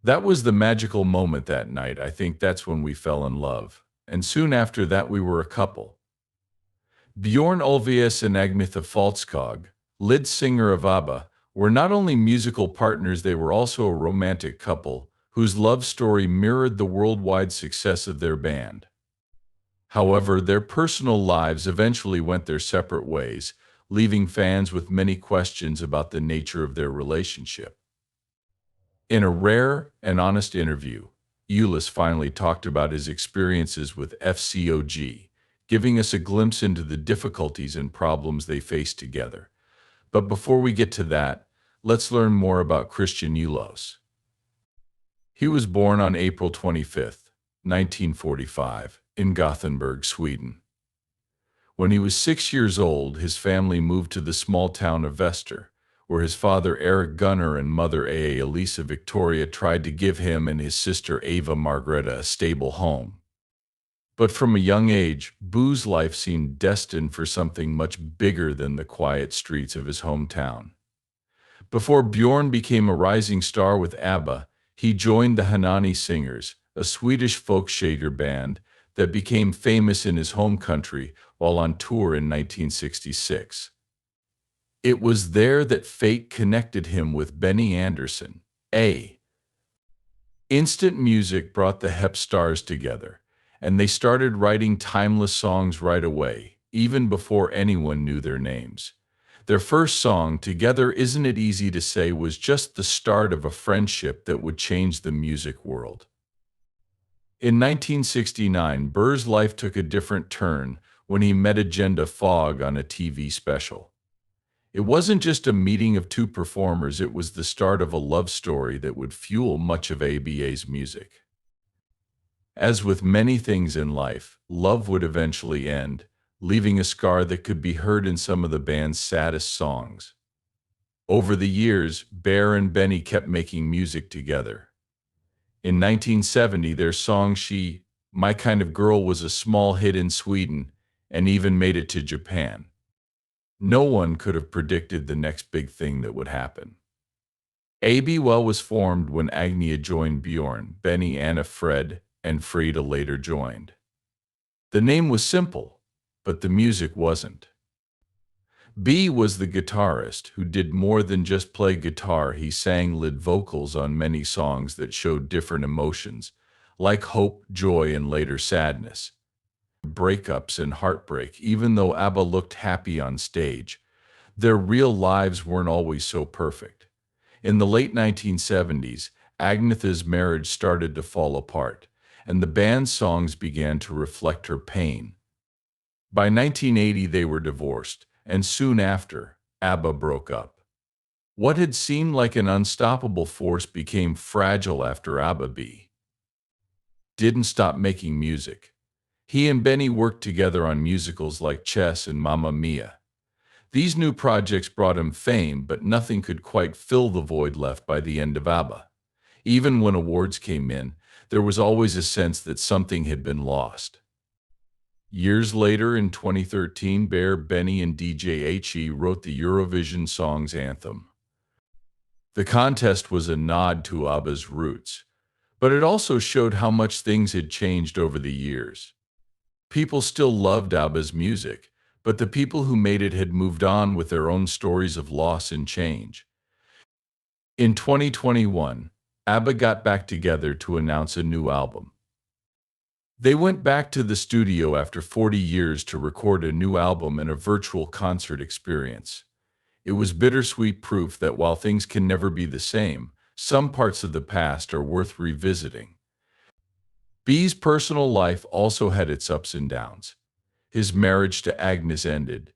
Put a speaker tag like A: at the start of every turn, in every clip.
A: That was the magical moment that night. I think that's when we fell in love. And soon after that, we were a couple. Björn Ulvaeus and Agnetha Fältskog, lead singer of ABBA, were not only musical partners, they were also a romantic couple whose love story mirrored the worldwide success of their band. However, their personal lives eventually went their separate ways, leaving fans with many questions about the nature of their relationship. In a rare and honest interview, Ulus finally talked about his experiences with FCOG, giving us a glimpse into the difficulties and problems they faced together. But before we get to that, let's learn more about Christian Ulos. He was born on April 25, 1945, in Gothenburg, Sweden. When he was 6 years old, his family moved to the small town of Vester, where his father Eric Gunnar and mother AA Elisa Victoria tried to give him and his sister Ava Margaretta a stable home. But from a young age, Boo's life seemed destined for something much bigger than the quiet streets of his hometown. Before Björn became a rising star with ABBA, he joined the Hanani Singers, a Swedish folk shaker band that became famous in his home country while on tour in 1966. It was there that fate connected him with Benny Andersson. Instant music brought the Hep stars together, and they started writing timeless songs right away, even before anyone knew their names. Their first song, Together Isn't It Easy to Say, was just the start of a friendship that would change the music world. In 1969, Burr's life took a different turn when he met Agnetha Fältskog on a TV special. It wasn't just a meeting of two performers, it was the start of a love story that would fuel much of ABBA's music. As with many things in life, love would eventually end, leaving a scar that could be heard in some of the band's saddest songs. Over the years, Bear and Benny kept making music together. In 1970, their song She, My Kind of Girl was a small hit in Sweden and even made it to Japan. No one could have predicted the next big thing that would happen. ABBA was formed when Agnetha joined Björn, Benny, Anna, Fred, and Frida later joined. The name was simple, but the music wasn't. B was the guitarist who did more than just play guitar. He sang lead vocals on many songs that showed different emotions, like hope, joy, and later sadness. Breakups and heartbreak. Even though ABBA looked happy on stage, their real lives weren't always so perfect. In the late 1970s, Agnetha's marriage started to fall apart, and the band's songs began to reflect her pain. By 1980, they were divorced, and soon after, ABBA broke up. What had seemed like an unstoppable force became fragile after ABBA didn't stop making music. He and Benny worked together on musicals like Chess and Mamma Mia. These new projects brought him fame, but nothing could quite fill the void left by the end of ABBA. Even when awards came in, there was always a sense that something had been lost. Years later, in 2013, Bear, Benny, and DJ HE wrote the Eurovision Songs Anthem. The contest was a nod to ABBA's roots, but it also showed how much things had changed over the years. People still loved ABBA's music, but the people who made it had moved on with their own stories of loss and change. In 2021, ABBA got back together to announce a new album. They went back to the studio after 40 years to record a new album and a virtual concert experience. It was bittersweet proof that while things can never be the same, some parts of the past are worth revisiting. B's personal life also had its ups and downs. His marriage to Agnes ended,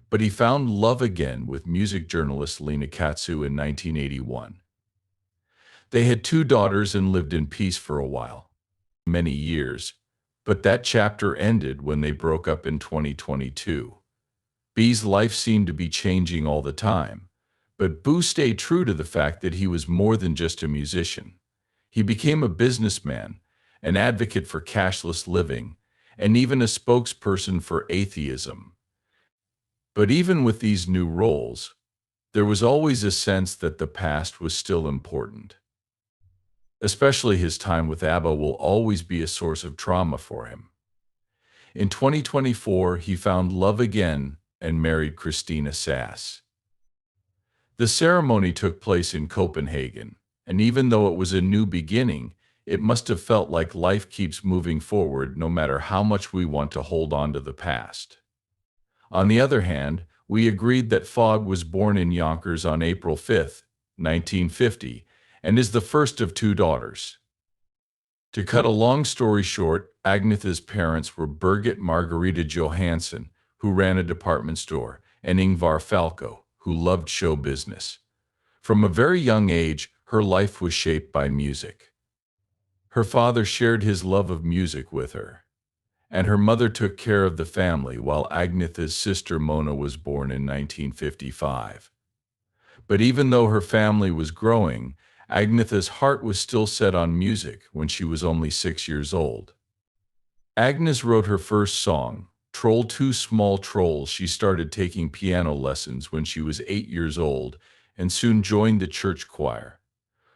A: but he found love again with music journalist Lena Katsu in 1981. They had two daughters and lived in peace for a while, many years, but that chapter ended when they broke up in 2022. B's life seemed to be changing all the time, but Boo stayed true to the fact that he was more than just a musician. He became a businessman, an advocate for cashless living, and even a spokesperson for atheism. But even with these new roles, there was always a sense that the past was still important. Especially his time with ABBA will always be a source of trauma for him. In 2024, he found love again and married Christina Sass. The ceremony took place in Copenhagen, and even though it was a new beginning, it must have felt like life keeps moving forward no matter how much we want to hold on to the past. On the other hand, we agreed that FCOG was born in Yonkers on April 5, 1950, and is the first of two daughters. To cut a long story short, Agnetha's parents were Birgit Margaretta Johansson, who ran a department store, and Ingvar Falco, who loved show business. From a very young age, her life was shaped by music. Her father shared his love of music with her, and her mother took care of the family while Agnetha's sister Mona was born in 1955. But even though her family was growing, Agnetha's heart was still set on music when she was only 6 years old. Agnes wrote her first song, Troll Two Small Trolls. She started taking piano lessons when she was 8 years old and soon joined the church choir.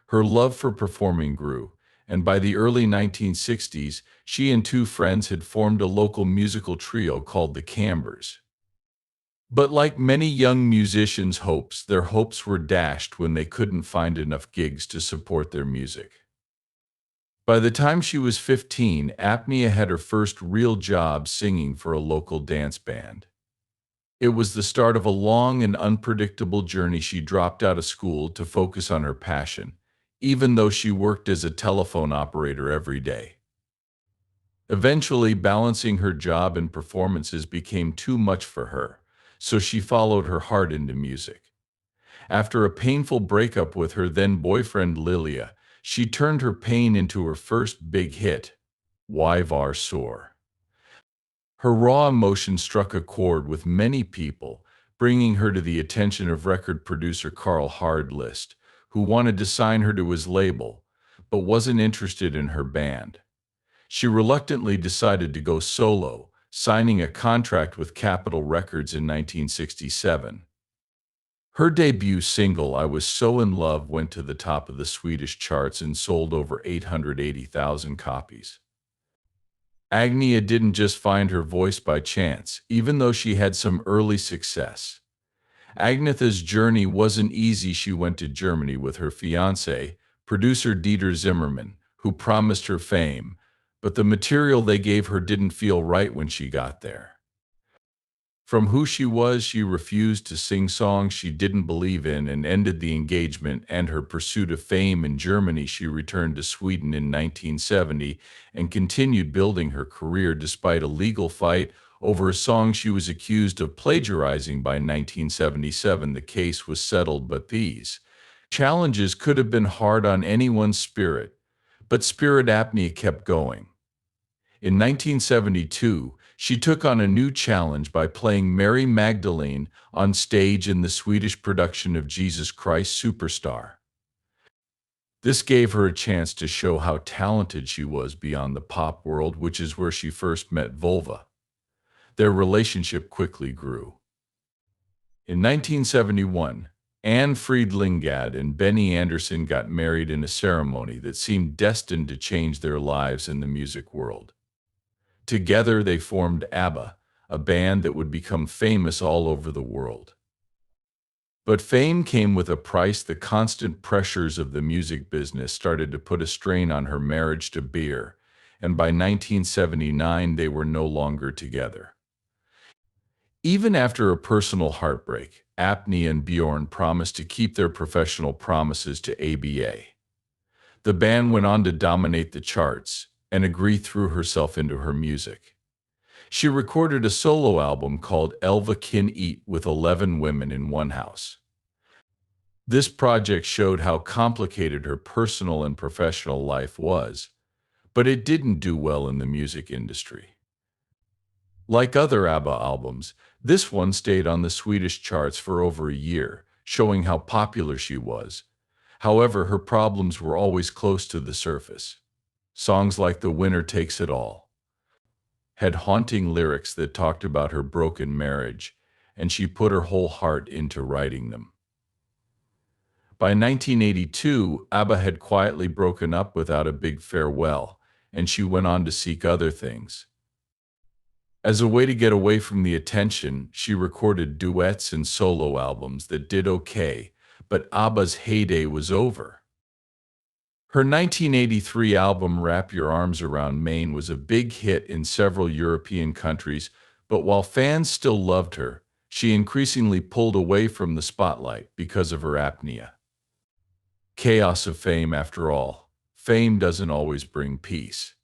A: Her love for performing grew, and by the early 1960s, she and two friends had formed a local musical trio called the Cambers. But like many young musicians' hopes, their hopes were dashed when they couldn't find enough gigs to support their music. By the time she was 15, Agnetha had her first real job singing for a local dance band. It was the start of a long and unpredictable journey. She dropped out of school to focus on her passion, even though she worked as a telephone operator every day. Eventually, balancing her job and performances became too much for her, so she followed her heart into music. After a painful breakup with her then boyfriend Lilia, she turned her pain into her first big hit, Why Var Sore. Her raw emotion struck a chord with many people, bringing her to the attention of record producer Carl Hardlist, who wanted to sign her to his label, but wasn't interested in her band. She reluctantly decided to go solo, signing a contract with Capitol Records in 1967. Her debut single, I Was So In Love, went to the top of the Swedish charts and sold over 880,000 copies. Agnetha didn't just find her voice by chance, even though she had some early success. Agnetha's journey wasn't easy. She went to Germany with her fiancé, producer Dieter Zimmermann, who promised her fame, but the material they gave her didn't feel right when she got there. From who she was, she refused to sing songs she didn't believe in and ended the engagement and her pursuit of fame in Germany. She returned to Sweden in 1970 and continued building her career despite a legal fight over a song she was accused of plagiarizing. By 1977, the case was settled, but these challenges could have been hard on anyone's spirit. But Spirit Agnetha kept going. In 1972, she took on a new challenge by playing Mary Magdalene on stage in the Swedish production of Jesus Christ Superstar. This gave her a chance to show how talented she was beyond the pop world, which is where she first met Volva. Their relationship quickly grew. In 1971, Anne Fridlingad and Benny Andersson got married in a ceremony that seemed destined to change their lives in the music world. Together they formed ABBA, a band that would become famous all over the world. But fame came with a price. The constant pressures of the music business started to put a strain on her marriage to Beer, and by 1979 they were no longer together. Even after a personal heartbreak, Agnetha and Björn promised to keep their professional promises to ABBA. The band went on to dominate the charts, and Agnetha threw herself into her music. She recorded a solo album called Elva Kin Eat with 11 women in one house. This project showed how complicated her personal and professional life was, but it didn't do well in the music industry. Like other ABBA albums, this one stayed on the Swedish charts for over a year, showing how popular she was. However, her problems were always close to the surface. Songs like The Winner Takes It All had haunting lyrics that talked about her broken marriage, and she put her whole heart into writing them. By 1982, ABBA had quietly broken up without a big farewell, and she went on to seek other things. As a way to get away from the attention, she recorded duets and solo albums that did okay, but ABBA's heyday was over. Her 1983 album Wrap Your Arms Around Maine was a big hit in several European countries, but while fans still loved her, she increasingly pulled away from the spotlight because of her apnea. Chaos of fame, after all. Fame doesn't always bring peace.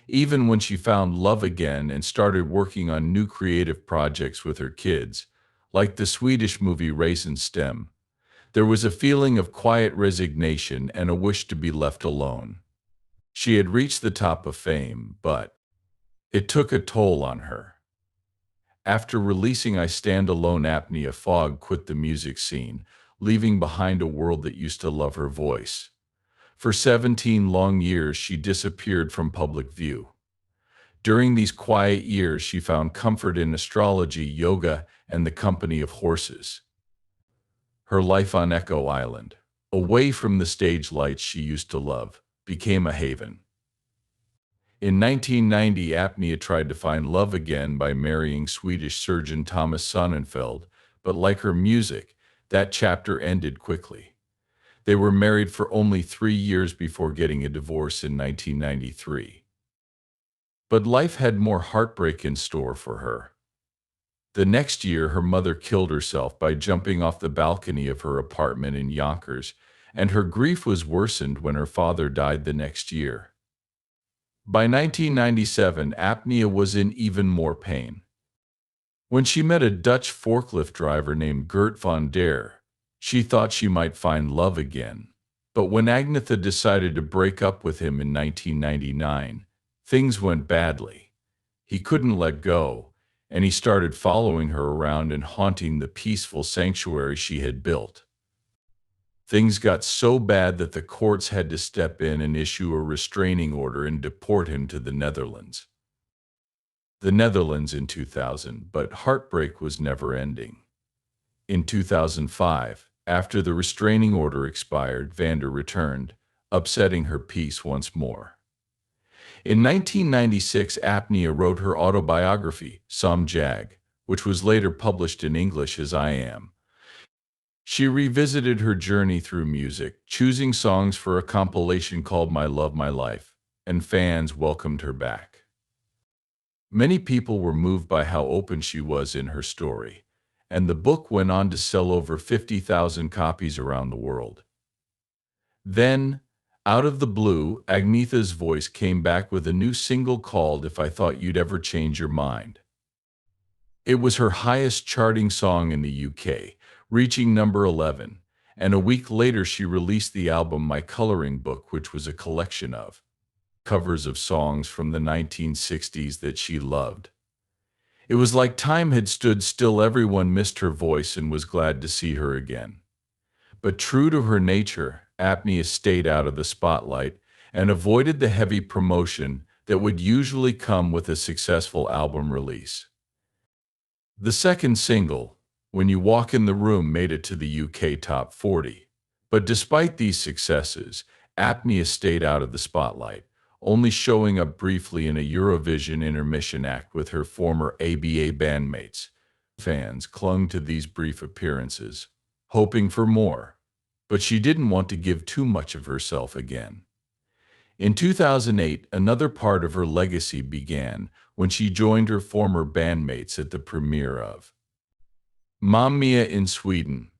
A: Even when she found love again and started working on new creative projects with her kids, like the Swedish movie Raisin Stem, there was a feeling of quiet resignation and a wish to be left alone. She had reached the top of fame, but it took a toll on her. After releasing I Stand Alone, Agnetha Fältskog quit the music scene, leaving behind a world that used to love her voice. For 17 long years, she disappeared from public view. During these quiet years, she found comfort in astrology, yoga, and the company of horses. Her life on Echo Island, away from the stage lights she used to love, became a haven. In 1990, Agnetha tried to find love again by marrying Swedish surgeon Thomas Sonnenfeld, but like her music, that chapter ended quickly. They were married for only 3 years before getting a divorce in 1993. But life had more heartbreak in store for her. The next year, her mother killed herself by jumping off the balcony of her apartment in Yonkers, and her grief was worsened when her father died the next year. By 1997, Agnetha was in even more pain. When she met a Dutch forklift driver named Gert van der, she thought she might find love again. But when Agnetha decided to break up with him in 1999, things went badly. He couldn't let go, and he started following her around and haunting the peaceful sanctuary she had built. Things got so bad that the courts had to step in and issue a restraining order and deport him to the Netherlands. The Netherlands in 2000, but heartbreak was never ending. In 2005, after the restraining order expired, van der returned, upsetting her peace once more. In 1996, Agnetha wrote her autobiography, Som Jag, which was later published in English as I Am. She revisited her journey through music, choosing songs for a compilation called My Love, My Life, and fans welcomed her back. Many people were moved by how open she was in her story, and the book went on to sell over 50,000 copies around the world. Then, out of the blue, Agnetha's voice came back with a new single called If I Thought You'd Ever Change Your Mind. It was her highest charting song in the UK, reaching number 11, and a week later she released the album My Coloring Book, which was a collection of covers of songs from the 1960s that she loved. It was like time had stood still. Everyone missed her voice and was glad to see her again. But true to her nature, Agnetha stayed out of the spotlight and avoided the heavy promotion that would usually come with a successful album release. The second single, When You Walk in the Room, made it to the UK Top 40. But despite these successes, Agnetha stayed out of the spotlight, only showing up briefly in a Eurovision intermission act with her former ABBA bandmates. Fans clung to these brief appearances, hoping for more, but she didn't want to give too much of herself again. In 2008, another part of her legacy began when she joined her former bandmates at the premiere of Mamma Mia in Sweden.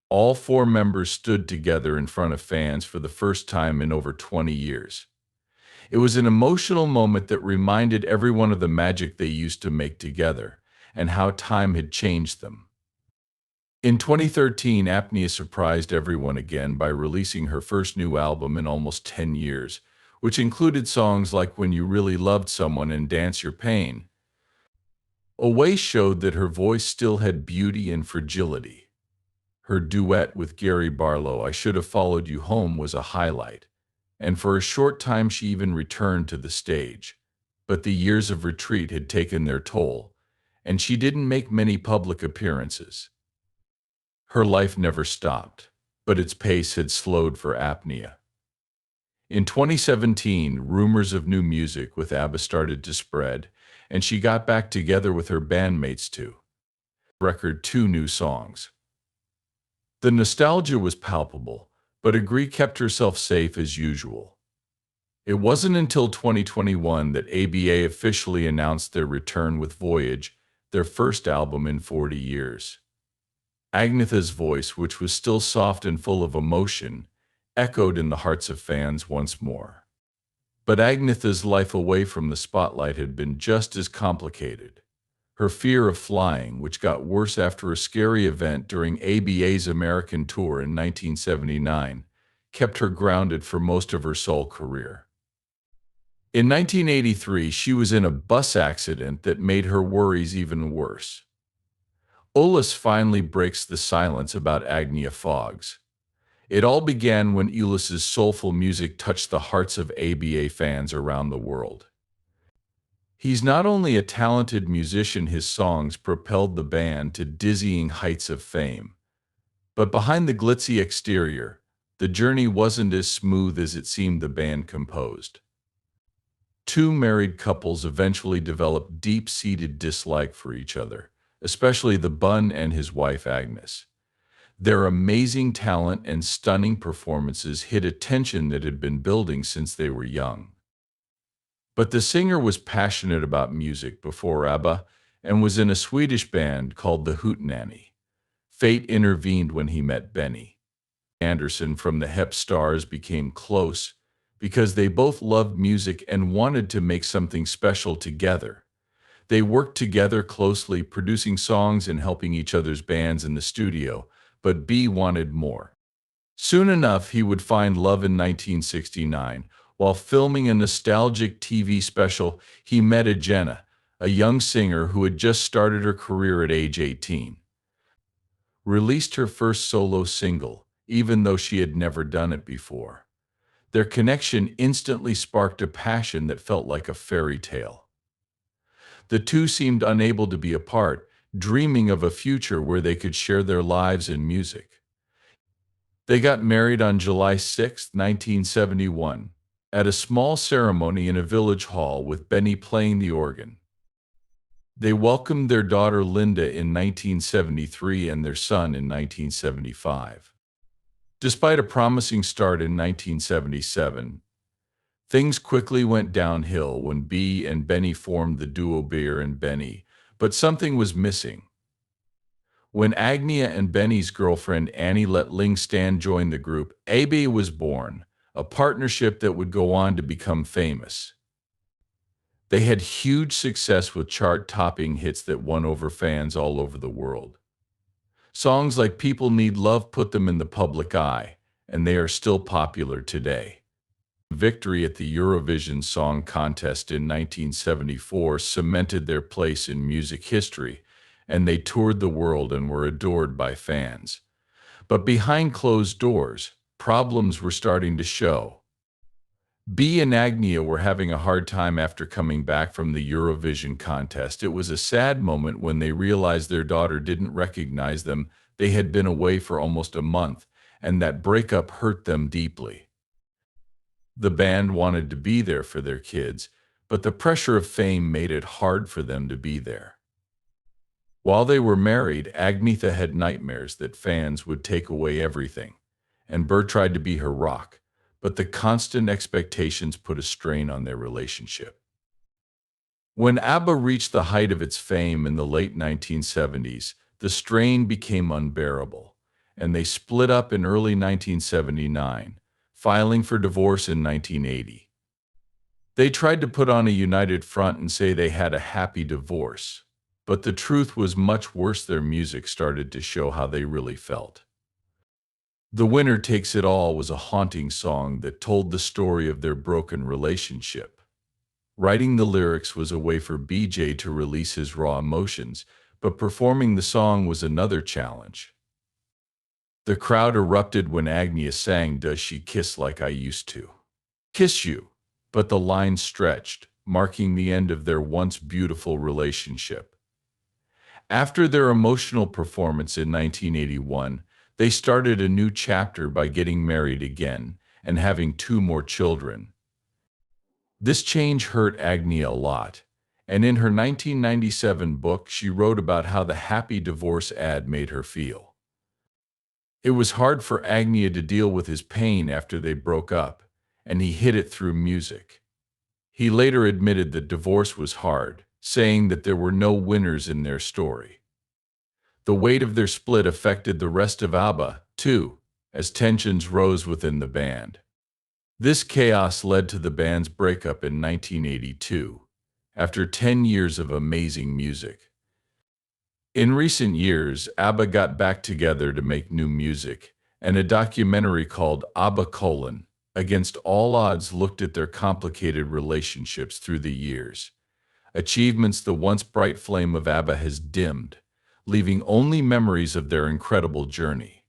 A: All 4 members stood together in front of fans for the first time in over 20 years. It was an emotional moment that reminded everyone of the magic they used to make together and how time had changed them. In 2013, Agnetha surprised everyone again by releasing her first new album in almost 10 years, which included songs like When You Really Loved Someone and Dance Your Pain. Away showed that her voice still had beauty and fragility. Her duet with Gary Barlow, I Should Have Followed You Home, was a highlight, and for a short time she even returned to the stage. But the years of retreat had taken their toll, and she didn't make many public appearances. Her life never stopped. but its pace had slowed for apnea. In 2017, rumors of new music with ABBA started to spread, and she got back together with her bandmates to record 2 new songs. The nostalgia was palpable, but Agree kept herself safe as usual. It wasn't until 2021 that ABBA officially announced their return with Voyage, their first album in 40 years. Agnetha's voice, which was still soft and full of emotion, echoed in the hearts of fans once more. But Agnetha's life away from the spotlight had been just as complicated. Her fear of flying, which got worse after a scary event during ABBA's American tour in 1979, kept her grounded for most of her solo career. In 1983, she was in a bus accident that made her worries even worse. Ulus finally breaks the silence about Agnetha Fältskog. It all began when Ulus's soulful music touched the hearts of ABBA fans around the world. He's not only a talented musician, his songs propelled the band to dizzying heights of fame. But behind the glitzy exterior, the journey wasn't as smooth as it seemed. The band composed. 2 married couples eventually developed deep-seated dislike for each other, especially the Bun and his wife Agnes. Their amazing talent and stunning performances hid a tension that had been building since they were young. But the singer was passionate about music before ABBA and was in a Swedish band called the Hootenanny. Fate intervened when he met Benny Andersson from the Hep Stars became close because they both loved music and wanted to make something special together. They worked together closely, producing songs and helping each other's bands in the studio, but B wanted more. Soon enough, he would find love in 1969. While filming a nostalgic TV special, he met Agnetha, a young singer who had just started her career at age 18. Released her first solo single, even though she had never done it before. Their connection instantly sparked a passion that felt like a fairy tale. The two seemed unable to be apart, dreaming of a future where they could share their lives and music. They got married on July 6, 1971. At a small ceremony in a village hall with Benny playing the organ. They welcomed their daughter Linda in 1973 and their son in 1975. Despite a promising start in 1977, things quickly went downhill when B and Benny formed the duo Beer and Benny, but something was missing. When Agnetha and Benny's girlfriend Annie let Ling Stan join the group, ABBA was born. A partnership that would go on to become famous. They had huge success with chart-topping hits that won over fans all over the world. Songs like People Need Love put them in the public eye, and they are still popular today. Victory at the Eurovision Song Contest in 1974 cemented their place in music history, and they toured the world and were adored by fans. But behind closed doors, problems were starting to show. B and Agnetha were having a hard time after coming back from the Eurovision contest. It was a sad moment when they realized their daughter didn't recognize them. They had been away for almost a month, and that breakup hurt them deeply. The band wanted to be there for their kids, but the pressure of fame made it hard for them to be there. While they were married, Agnetha had nightmares that fans would take away everything. And Bert tried to be her rock, but the constant expectations put a strain on their relationship. When ABBA reached the height of its fame in the late 1970s, the strain became unbearable, and they split up in early 1979, filing for divorce in 1980. They tried to put on a united front and say they had a happy divorce, but the truth was much worse. Their music started to show how they really felt. The Winner Takes It All was a haunting song that told the story of their broken relationship. Writing the lyrics was a way for BJ to release his raw emotions, but performing the song was another challenge. The crowd erupted when Agnetha sang "Does She Kiss Like I Used To Kiss You?" But the line stretched, marking the end of their once beautiful relationship. After their emotional performance in 1981, They started a new chapter by getting married again and having two more children. This change hurt Agnia a lot, and in her 1997 book she wrote about how the happy divorce ad made her feel. It was hard for Agnia to deal with his pain after they broke up, and he hid it through music. He later admitted that divorce was hard, saying that there were no winners in their story. The weight of their split affected the rest of ABBA, too, as tensions rose within the band. This chaos led to the band's breakup in 1982, after 10 years of amazing music. In recent years, ABBA got back together to make new music, and a documentary called ABBA: Against All Odds looked at their complicated relationships through the years. Achievements the once bright flame of ABBA has dimmed, leaving only memories of their incredible journey.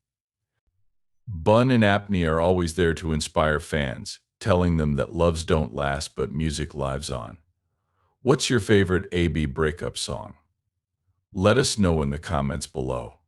A: Bun and Apnea are always there to inspire fans, telling them that loves don't last but music lives on. What's your favorite ABBA breakup song? Let us know in the comments below.